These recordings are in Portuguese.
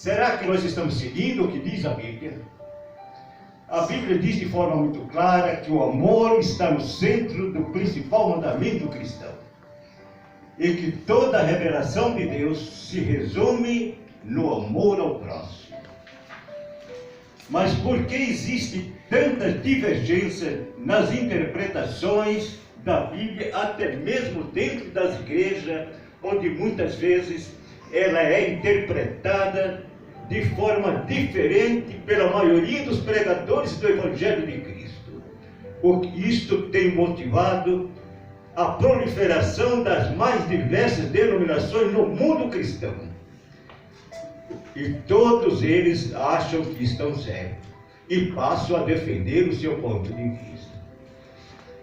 Será que nós estamos seguindo o que diz a Bíblia? A Bíblia diz de forma muito clara que o amor está no centro do principal mandamento cristão. E que toda a revelação de Deus se resume no amor ao próximo. Mas por que existe tanta divergência nas interpretações da Bíblia, até mesmo dentro das igrejas, onde muitas vezes ela é interpretada de forma diferente pela maioria dos pregadores do Evangelho de Cristo? Isto tem motivado a proliferação das mais diversas denominações no mundo cristão. E todos eles acham que estão certos e passam a defender o seu ponto de vista.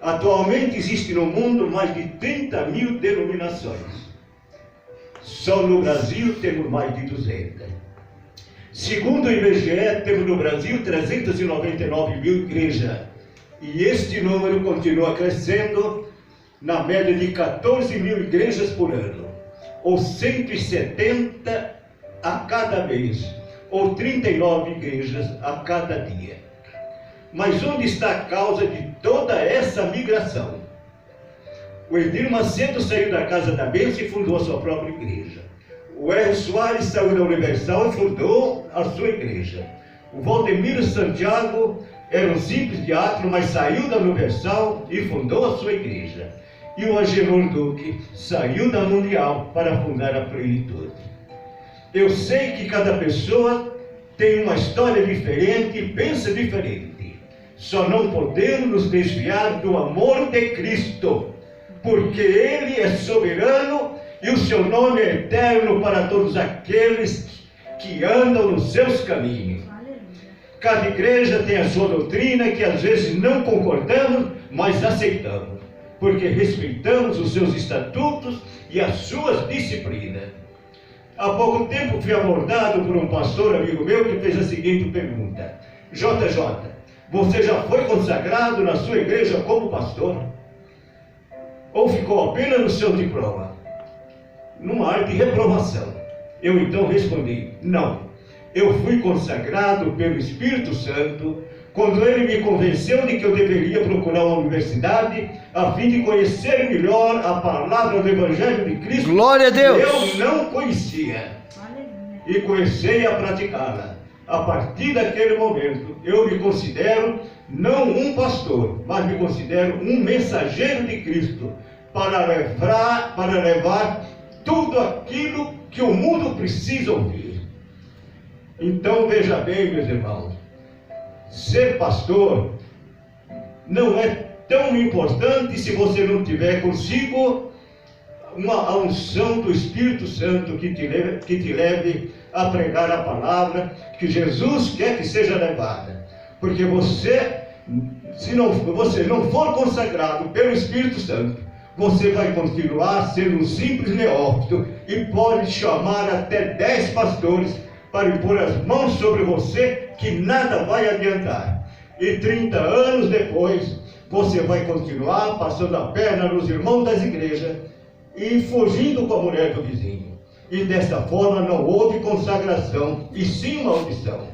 Atualmente existe no mundo mais de 30 mil denominações. Só no Brasil temos mais de 200. Segundo o IBGE, temos no Brasil 399 mil igrejas. E este número continua crescendo na média de 14 mil igrejas por ano, ou 170 a cada mês, ou 39 igrejas a cada dia. Mas onde está a causa de toda essa migração? O Edir Macedo saiu da Casa da Bênção e fundou a sua própria igreja. O R. Soares saiu da Universal e fundou a sua igreja. O Valdemiro Santiago era um simples diácono, mas saiu da Universal e fundou a sua igreja. E o Agenor Duque saiu da Mundial para fundar a Plenitude. Eu sei que cada pessoa tem uma história diferente e pensa diferente. Só não podemos nos desviar do amor de Cristo, porque Ele é soberano e o seu nome é eterno para todos aqueles que andam nos seus caminhos. Cada igreja tem a sua doutrina que às vezes não concordamos, mas aceitamos, porque respeitamos os seus estatutos e as suas disciplinas. Há pouco tempo fui abordado por um pastor amigo meu que fez a seguinte pergunta: JJ, você já foi consagrado na sua igreja como pastor? Ou ficou apenas no seu diploma? Numa área de reprovação. Eu então respondi: não, eu fui consagrado pelo Espírito Santo quando ele me convenceu de que eu deveria procurar uma universidade a fim de conhecer melhor a palavra do Evangelho de Cristo. Glória a Deus! Eu não conhecia e comecei a praticá-la. A partir daquele momento, eu me considero não um pastor, mas me considero um mensageiro de Cristo para levar tudo aquilo que o mundo precisa ouvir. Então veja bem, meus irmãos, ser pastor não é tão importante se você não tiver consigo a unção do Espírito Santo que te leve a pregar a palavra que Jesus quer que seja levada. Porque se você não for consagrado pelo Espírito Santo, você vai continuar sendo um simples neófito e pode chamar até 10 pastores para impor as mãos sobre você, que nada vai adiantar. E 30 anos depois, você vai continuar passando a perna nos irmãos das igrejas e fugindo com a mulher do vizinho. E desta forma não houve consagração, e sim maldição.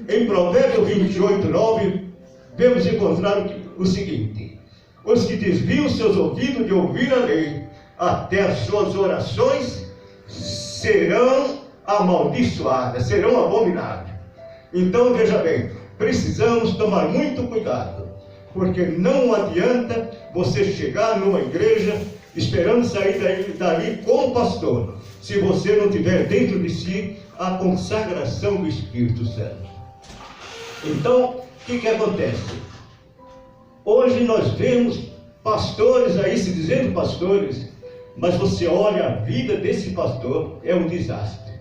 Em Provérbios 28:9, vemos encontrar o seguinte: os que desviam seus ouvidos de ouvir a lei, até as suas orações serão amaldiçoadas, serão abominadas. Então veja bem, precisamos tomar muito cuidado, porque não adianta você chegar numa igreja esperando sair dali como pastor, se você não tiver dentro de si a consagração do Espírito Santo. Então, o que acontece? Hoje nós vemos pastores aí se dizendo pastores, mas você olha a vida desse pastor, é um desastre.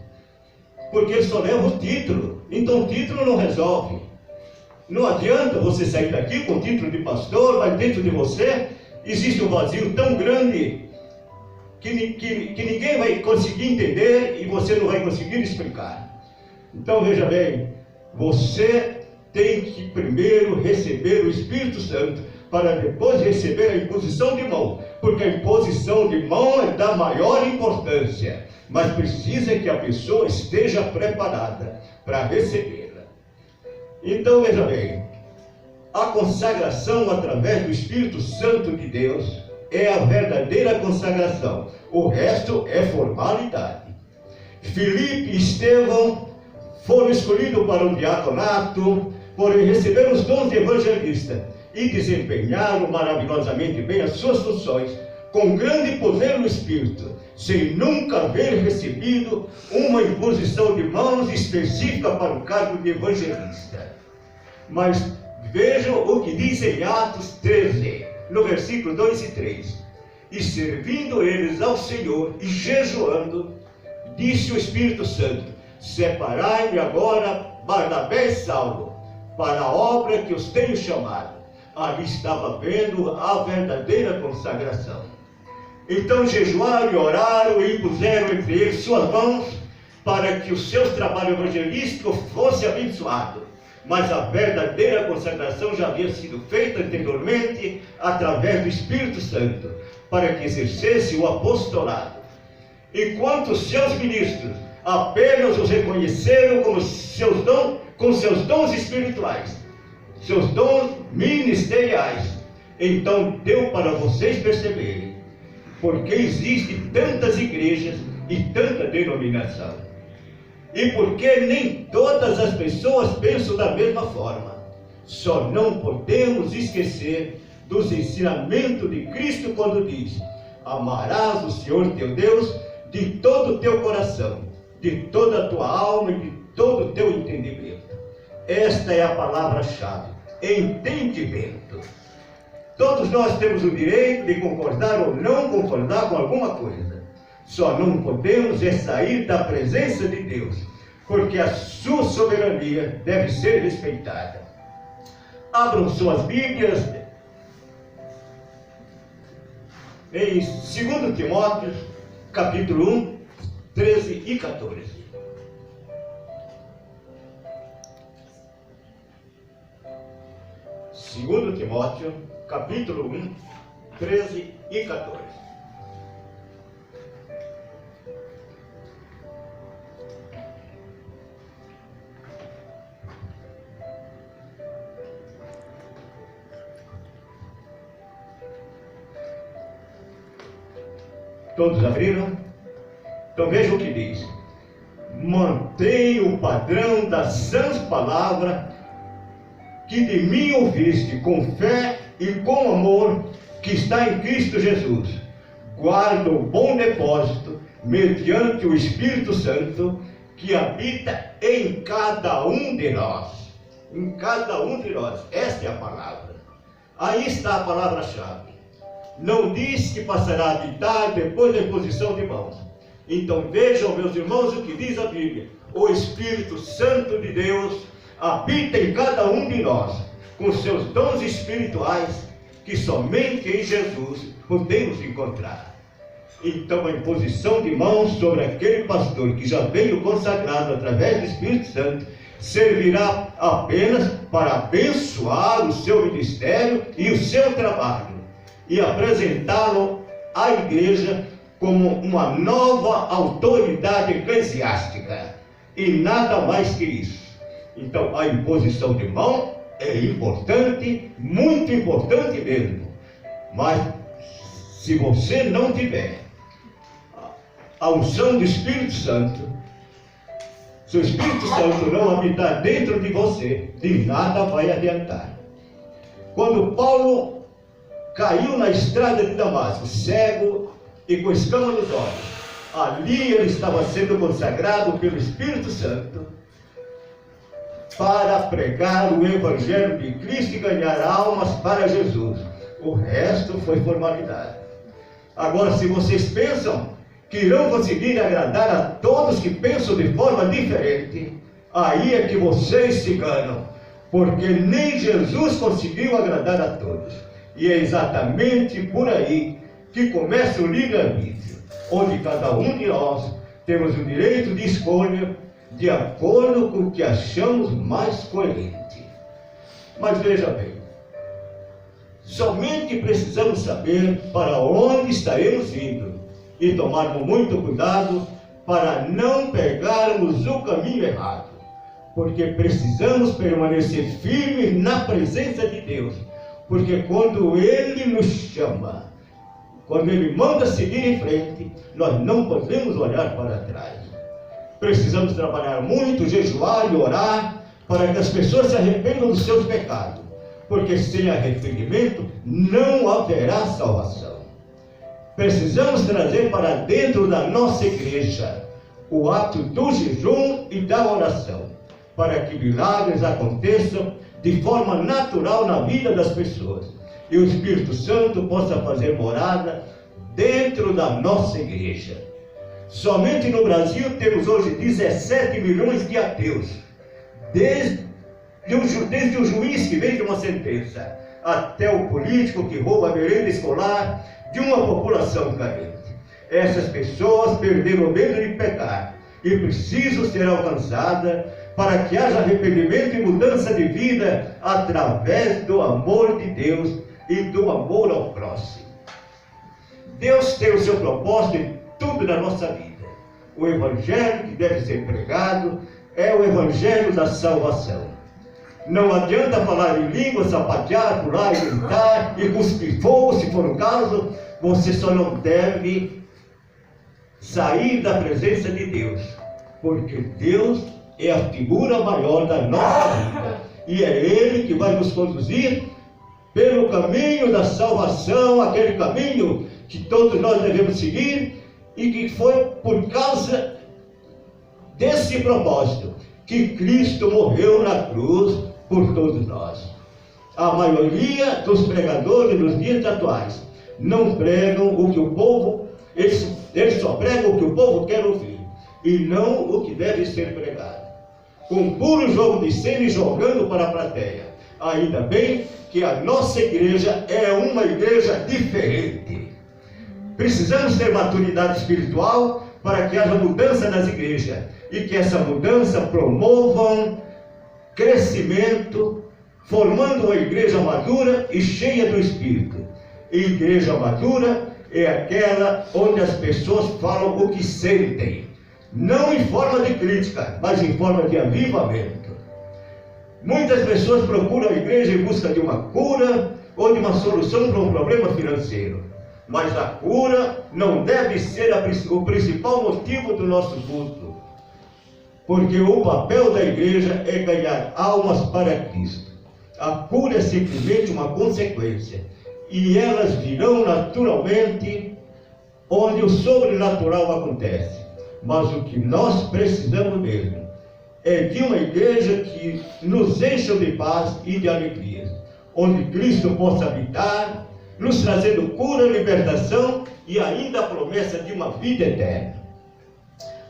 Porque ele só leva o título, então o título não resolve. Não adianta você sair daqui com o título de pastor, mas dentro de você existe um vazio tão grande que ninguém vai conseguir entender e você não vai conseguir explicar. Então veja bem, você tem que primeiro receber o Espírito Santo para depois receber a imposição de mão, porque a imposição de mão é da maior importância, mas precisa que a pessoa esteja preparada para recebê-la. Então, veja bem, a consagração através do Espírito Santo de Deus é a verdadeira consagração, o resto é formalidade. Filipe e Estevão foram escolhidos para o diaconato, porém receberam os dons de evangelista e desempenharam maravilhosamente bem as suas funções, com grande poder no Espírito, sem nunca haver recebido uma imposição de mãos específica para o cargo de evangelista. Mas vejam o que diz em Atos 13, no versículo 2 e 3. E servindo eles ao Senhor e jejuando, disse o Espírito Santo: separai-me agora Barnabé e Saulo, para a obra que os tenho chamado. Ali estava vendo a verdadeira consagração. Então jejuaram e oraram e impuseram entre eles suas mãos, para que o seu trabalho evangelístico fosse abençoado. Mas a verdadeira consagração já havia sido feita anteriormente através do Espírito Santo, para que exercesse o apostolado. Enquanto os seus ministros apenas os reconheceram como com seus dons espirituais, seus dons ministeriais. Então deu para vocês perceberem porque existem tantas igrejas e tanta denominação, e porque nem todas as pessoas pensam da mesma forma. Só não podemos esquecer dos ensinamentos de Cristo quando diz: amarás o Senhor teu Deus de todo o teu coração, de toda a tua alma e de todo o teu entendimento. Esta é a palavra-chave: entendimento. Todos nós temos o direito de concordar ou não concordar com alguma coisa. Só não podemos sair da presença de Deus, porque a sua soberania deve ser respeitada. Abram suas Bíblias em 2 Timóteo, capítulo 1, 13 e 14. Segundo Timóteo, capítulo 1, 13 e 14. Todos abriram? Então vejam o que diz: mantenha o padrão da sã palavra que de mim ouviste, com fé e com amor que está em Cristo Jesus. Guarda o bom depósito mediante o Espírito Santo que habita em cada um de nós. Em cada um de nós. Esta é a palavra. Aí está a palavra-chave. Não diz que passará a habitar depois da imposição de mãos. Então vejam, meus irmãos, o que diz a Bíblia: o Espírito Santo de Deus habita em cada um de nós, com seus dons espirituais, que somente em Jesus podemos encontrar. Então a imposição de mãos sobre aquele pastor que já veio consagrado através do Espírito Santo servirá apenas para abençoar o seu ministério e o seu trabalho, e apresentá-lo à igreja como uma nova autoridade eclesiástica, e nada mais que isso. Então a imposição de mão é importante, muito importante mesmo. Mas se você não tiver a unção do Espírito Santo, se o Espírito Santo não habitar dentro de você, de nada vai adiantar. Quando Paulo caiu na estrada de Damasco, cego e com escama nos olhos, ali ele estava sendo consagrado pelo Espírito Santo para pregar o Evangelho de Cristo e ganhar almas para Jesus. O resto foi formalidade. Agora, se vocês pensam que irão conseguir agradar a todos que pensam de forma diferente, aí é que vocês se enganam, porque nem Jesus conseguiu agradar a todos. E é exatamente por aí que começa o livre-arbítrio, onde cada um de nós temos o direito de escolha de acordo com o que achamos mais coerente. Mas veja bem, Somente precisamos saber para onde estaremos indo e tomarmos muito cuidado para não pegarmos o caminho errado, porque precisamos permanecer firmes na presença de Deus, porque quando Ele nos chama, quando Ele manda seguir em frente, nós não podemos olhar para trás. Precisamos trabalhar muito, jejuar e orar, para que as pessoas se arrependam dos seus pecados, porque sem arrependimento não haverá salvação. Precisamos trazer para dentro da nossa igreja o ato do jejum e da oração, para que milagres aconteçam de forma natural na vida das pessoas, e o Espírito Santo possa fazer morada dentro da nossa igreja. Somente no Brasil temos hoje 17 milhões de ateus, desde o juiz que vende uma sentença, até o político que rouba a merenda escolar de uma população carente. Essas pessoas perderam o medo de pecar e precisam ser alcançadas para que haja arrependimento e mudança de vida através do amor de Deus e do amor ao próximo. Deus tem o seu propósito em tudo na nossa vida. O evangelho que deve ser pregado é o evangelho da salvação. Não adianta falar em língua, sapatear, pular, gritar e cuspir fogo, se for o caso. Você só não deve sair da presença de Deus, porque Deus é a figura maior da nossa vida, e é Ele que vai nos conduzir pelo caminho da salvação, aquele caminho que todos nós devemos seguir, e que foi por causa desse propósito que Cristo morreu na cruz por todos nós. A maioria dos pregadores nos dias atuais não pregam o que o povo, eles só pregam o que o povo quer ouvir, e não o que deve ser pregado, com puro jogo de cena e jogando para a plateia. Ainda bem que a nossa igreja é uma igreja diferente. Precisamos ter maturidade espiritual para que haja mudança nas igrejas, e que essa mudança promova crescimento, formando uma igreja madura e cheia do Espírito. E igreja madura é aquela onde as pessoas falam o que sentem, não em forma de crítica, mas em forma de avivamento. Muitas pessoas procuram a igreja em busca de uma cura ou de uma solução para um problema financeiro, mas a cura não deve ser o principal motivo do nosso culto, porque o papel da igreja é ganhar almas para Cristo. A cura é simplesmente uma consequência, e elas virão naturalmente onde o sobrenatural acontece. Mas o que nós precisamos mesmo é de uma igreja que nos encha de paz e de alegria, onde Cristo possa habitar, nos trazendo cura, libertação e ainda a promessa de uma vida eterna.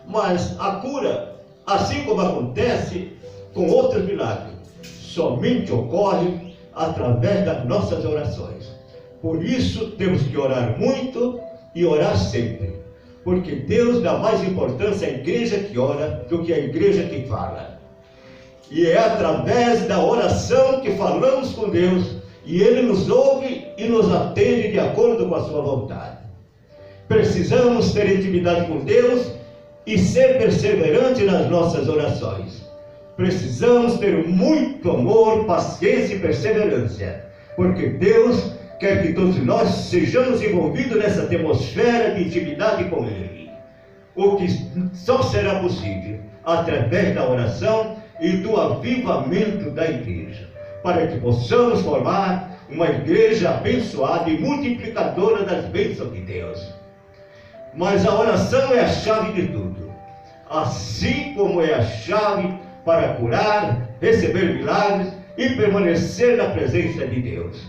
Mas a cura, assim como acontece com outros milagres, somente ocorre através das nossas orações. Por isso temos que orar muito e orar sempre, porque Deus dá mais importância à igreja que ora do que à igreja que fala. E é através da oração que falamos com Deus, e Ele nos ouve e nos atende de acordo com a sua vontade. Precisamos ter intimidade com Deus e ser perseverante nas nossas orações. Precisamos ter muito amor, paciência e perseverança, porque Deus quer que todos nós sejamos envolvidos nessa atmosfera de intimidade com Ele, o que só será possível através da oração e do avivamento da igreja, para que possamos formar uma igreja abençoada e multiplicadora das bênçãos de Deus. Mas a oração é a chave de tudo, assim como é a chave para curar, receber milagres e permanecer na presença de Deus.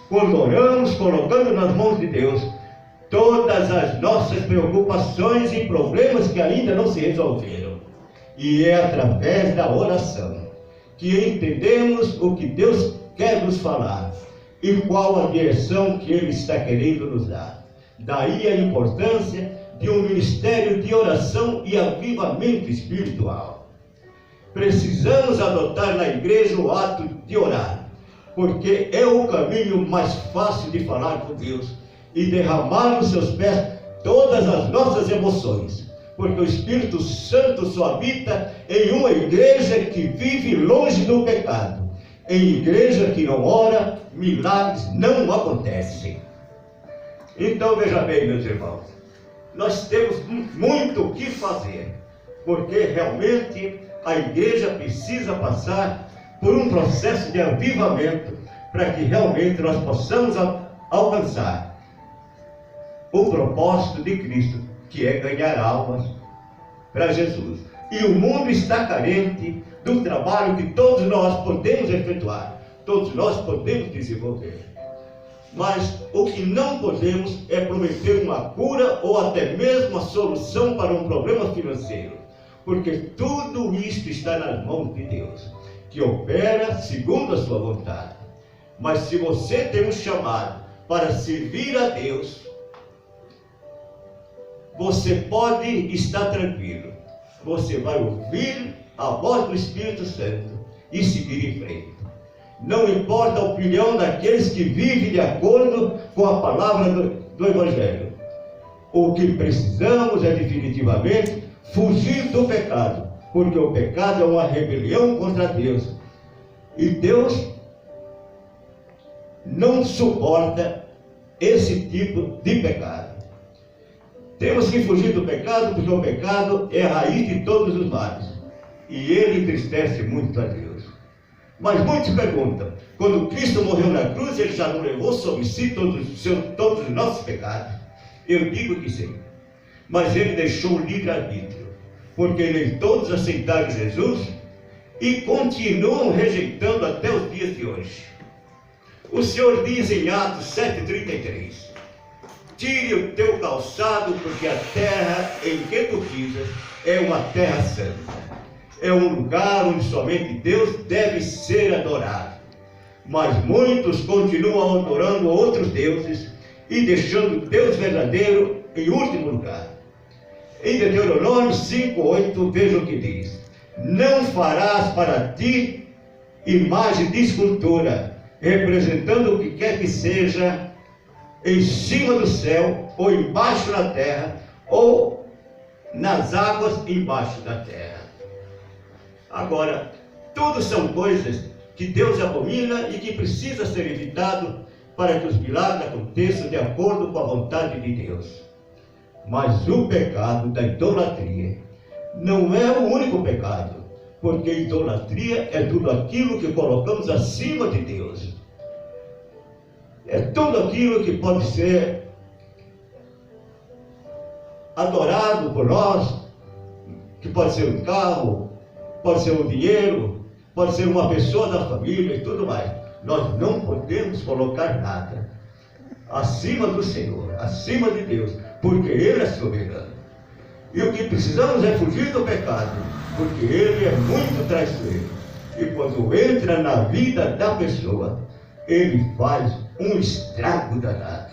Quando oramos, colocando nas mãos de Deus todas as nossas preocupações e problemas que ainda não se resolveram. E é através da oração que entendemos o que Deus quer nos falar e qual a direção que Ele está querendo nos dar. Daí a importância de um ministério de oração e avivamento espiritual. Precisamos adotar na igreja o ato de orar, porque é o caminho mais fácil de falar com Deus e derramar nos seus pés todas as nossas emoções, porque o Espírito Santo só habita em uma igreja que vive longe do pecado. Em igreja que não ora, milagres não acontecem. Então veja bem, meus irmãos, nós temos muito o que fazer, porque realmente a igreja precisa passar por um processo de avivamento, para que realmente nós possamos alcançar o propósito de Cristo, que é ganhar almas para Jesus. E o mundo está carente do trabalho que todos nós podemos efetuar, todos nós podemos desenvolver. Mas o que não podemos é prometer uma cura ou até mesmo a solução para um problema financeiro, porque tudo isto está nas mãos de Deus, que opera segundo a sua vontade. Mas se você tem um chamado para servir a Deus, você pode estar tranquilo. Você vai ouvir a voz do Espírito Santo e seguir em frente. Não importa a opinião daqueles que vivem de acordo com a palavra do Evangelho. O que precisamos é definitivamente fugir do pecado, porque o pecado é uma rebelião contra Deus. E Deus não suporta esse tipo de pecado. Temos que fugir do pecado, porque o pecado é a raiz de todos os males. E ele entristece muito a Deus. Mas muitos perguntam, quando Cristo morreu na cruz, ele já não levou sobre si todos os nossos pecados? Eu digo que sim. Mas ele deixou o livre-arbítrio, porque nem todos aceitaram Jesus e continuam rejeitando até os dias de hoje. O Senhor diz em Atos 7,33: tire o teu calçado, porque a terra em que tu pisas é uma terra santa. É um lugar onde somente Deus deve ser adorado. Mas muitos continuam adorando outros deuses e deixando Deus verdadeiro em último lugar. Em Deuteronômio 5,8, veja o que diz: não farás para ti imagem de escultura, representando o que quer que seja em cima do céu, ou embaixo da terra, ou nas águas embaixo da terra. Agora, tudo são coisas que Deus abomina e que precisa ser evitado para que os milagres aconteçam de acordo com a vontade de Deus. Mas o pecado da idolatria não é o único pecado, porque idolatria é tudo aquilo que colocamos acima de Deus. É tudo aquilo que pode ser adorado por nós, que pode ser um carro, pode ser um dinheiro, pode ser uma pessoa da família e tudo mais. Nós não podemos colocar nada acima do Senhor, acima de Deus, porque Ele é soberano. E o que precisamos é fugir do pecado, porque ele é muito traiçoeiro. E quando entra na vida da pessoa, ele faz um estrago danado.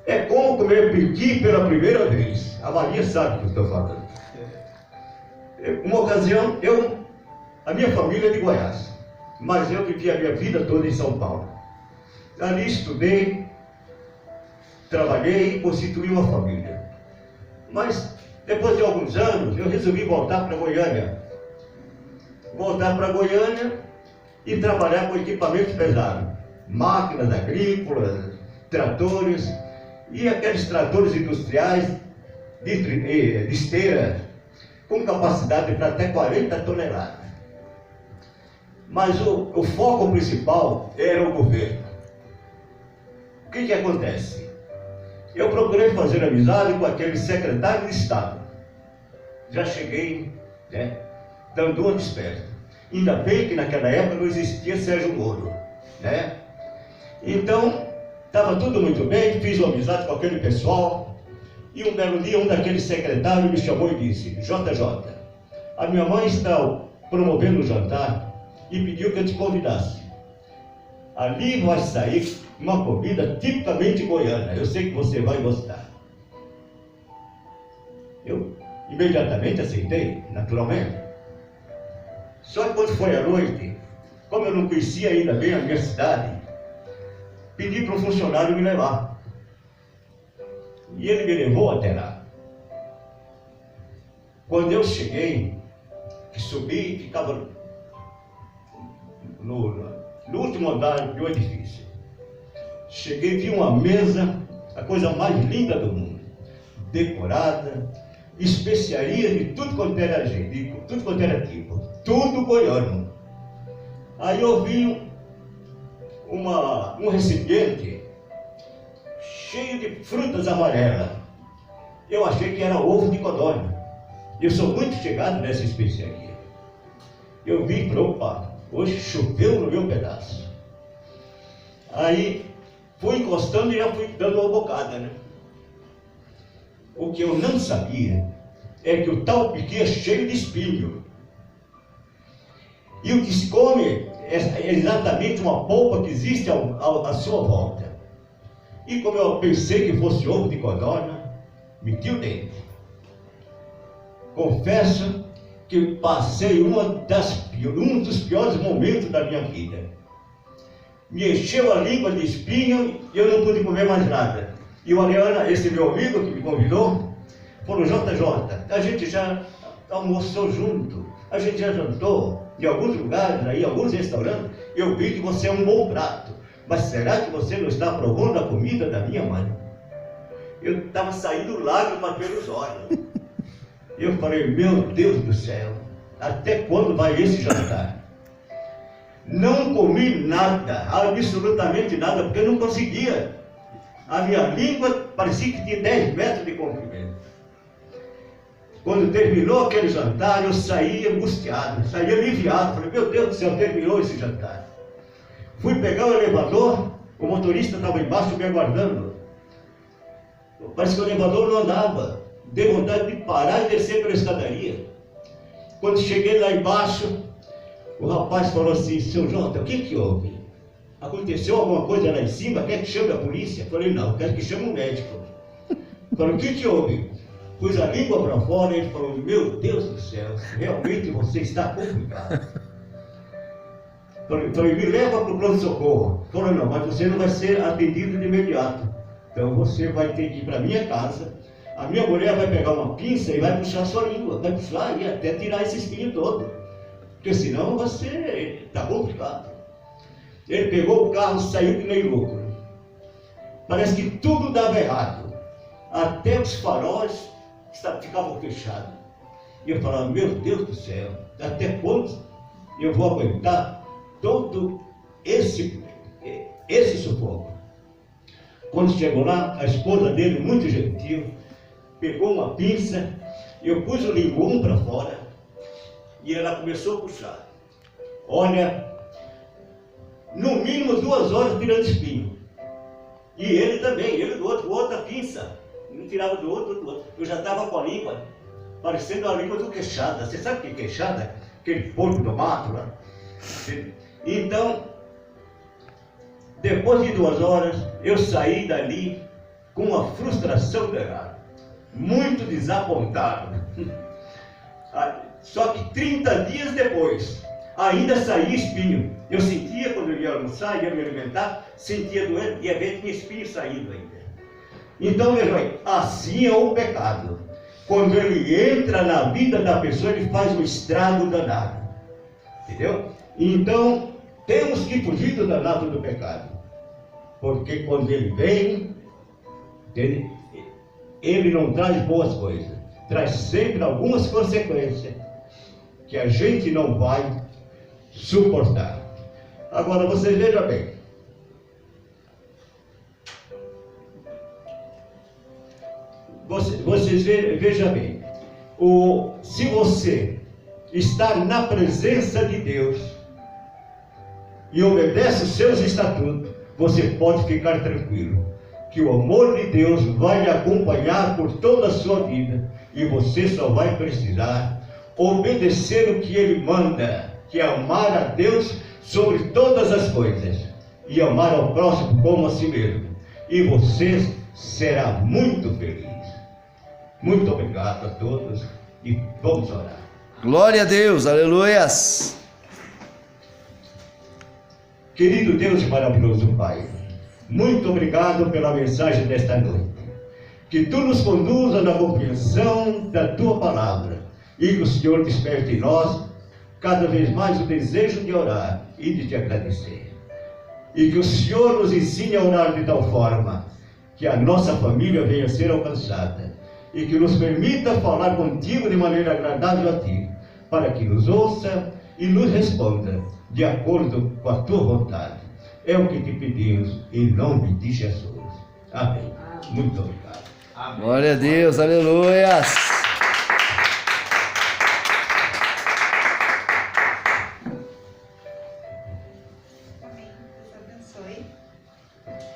É como comer piqui pela primeira vez. A Maria sabe o que eu estou falando. Uma ocasião, a minha família é de Goiás, mas eu vivi a minha vida toda em São Paulo. Ali estudei, trabalhei e constituí uma família. Mas depois de alguns anos, eu resolvi voltar para Goiânia. Voltar para Goiânia e trabalhar com equipamentos pesados. Máquinas agrícolas, tratores, e aqueles tratores industriais de esteira, com capacidade para até 40 toneladas. Mas o foco principal era o governo. O que acontece? Eu procurei fazer amizade com aquele secretário de Estado. Já cheguei, dando uma desperta. Ainda bem que naquela época não existia Sérgio Moro, Então, estava tudo muito bem, fiz uma amizade com aquele pessoal. E um belo dia, um daqueles secretários me chamou e disse: JJ, a minha mãe está promovendo um jantar e pediu que eu te convidasse. Ali vai sair uma comida tipicamente goiana. Eu sei que você vai gostar. Eu imediatamente aceitei, naturalmente. Só que quando foi à noite, como eu não conhecia ainda bem a minha cidade, pedi para um funcionário me levar. E ele me levou até lá. Quando eu cheguei, que subi, ficava no último andar do edifício. Cheguei, vi uma mesa, a coisa mais linda do mundo, decorada, especiaria de tudo quanto era jeito, de tudo quanto era tipo, tudo goiano. Aí eu vi um recipiente cheio de frutas amarelas. Eu achei que era ovo de codorna. Eu sou muito chegado nessa especiaria. Eu vi e falei, opa, hoje choveu no meu pedaço. Aí fui encostando e já fui dando uma bocada, né? O que eu não sabia é que o tal piqui é cheio de espinho. E o que se come é exatamente uma polpa que existe à sua volta. E como eu pensei que fosse ovo de codorna, meti o dente. Confesso que passei um dos piores momentos da minha vida. Me encheu a língua de espinho e eu não pude comer mais nada. E o Ariana, esse meu amigo que me convidou, falou, JJ, a gente já almoçou junto, a gente já jantou em alguns lugares, aí, em alguns restaurantes, eu vi que você é um bom prato, mas será que você não está provando a comida da minha mãe? Eu estava saindo lágrimas pelos olhos. Eu falei, meu Deus do céu, até quando vai esse jantar? Não comi nada, absolutamente nada, porque eu não conseguia. A minha língua parecia que tinha 10 metros de comprimento. Quando terminou aquele jantar, eu saí angustiado, saí aliviado. Falei, meu Deus do céu, terminou esse jantar. Fui pegar o elevador, o motorista estava embaixo me aguardando. Parece que o elevador não andava. Dei vontade de parar e descer pela escadaria. Quando cheguei lá embaixo, o rapaz falou assim, seu Jota, o que houve? Aconteceu alguma coisa lá em cima? Quer que chame a polícia? Falei, não, quero que chame um médico. Falei, o que houve? Pus a língua para fora e ele falou, meu Deus do céu, realmente você está complicado. Falei, me leva para o pronto-socorro. Falei, não, mas você não vai ser atendido de imediato. Então você vai ter que ir para a minha casa. A minha mulher vai pegar uma pinça e vai puxar a sua língua. Vai puxar e até tirar esse espinho todo. Porque senão você está complicado. Ele pegou o carro e saiu que nem louco. Parece que tudo dava errado. Até os faróis ficavam fechados. E eu falava, meu Deus do céu, até quando eu vou aguentar todo esse sufoco? Quando chegou lá, a esposa dele, muito gentil, pegou uma pinça, eu pus o linguão para fora e ela começou a puxar. Olha, no mínimo 2 horas tirando espinho. E ele também, ele do outro a pinça. Um tirava do outro. Eu já estava com a língua, parecendo a língua do queixada. Você sabe o que é queixada? Aquele porco do mato lá. Então, depois de 2 horas, eu saí dali com uma frustração danada. Muito desapontado. Só que 30 dias depois, ainda saía espinho. Eu sentia, quando eu ia almoçar, ia me alimentar, sentia doendo, ia ver que tinha espinho saindo ainda. Então, meu irmão, assim é o pecado. Quando ele entra na vida da pessoa, ele faz um estrago danado. Entendeu? Então, temos que fugir do danado do pecado. Porque quando ele vem, ele não traz boas coisas. Traz sempre algumas consequências que a gente não vai suportar. Agora, vocês vejam bem. Vocês vejam bem. Se você está na presença de Deus e obedece os seus estatutos, você pode ficar tranquilo, que o amor de Deus vai lhe acompanhar por toda a sua vida, e você só vai precisar obedecer o que Ele manda, que é amar a Deus sobre todas as coisas, e amar ao próximo como a si mesmo, e você será muito feliz. Muito obrigado a todos, e vamos orar. Glória a Deus, aleluias. Querido Deus e maravilhoso Pai, muito obrigado pela mensagem desta noite. Que Tu nos conduza na compreensão da Tua palavra e que o Senhor desperte em nós cada vez mais o desejo de orar e de Te agradecer. E que o Senhor nos ensine a orar de tal forma que a nossa família venha a ser alcançada e que nos permita falar contigo de maneira agradável a Ti, para que nos ouça e nos responda de acordo com a Tua vontade. É o que te pedimos em nome de Jesus. Amém. Muito obrigado. Glória a Deus, aleluia.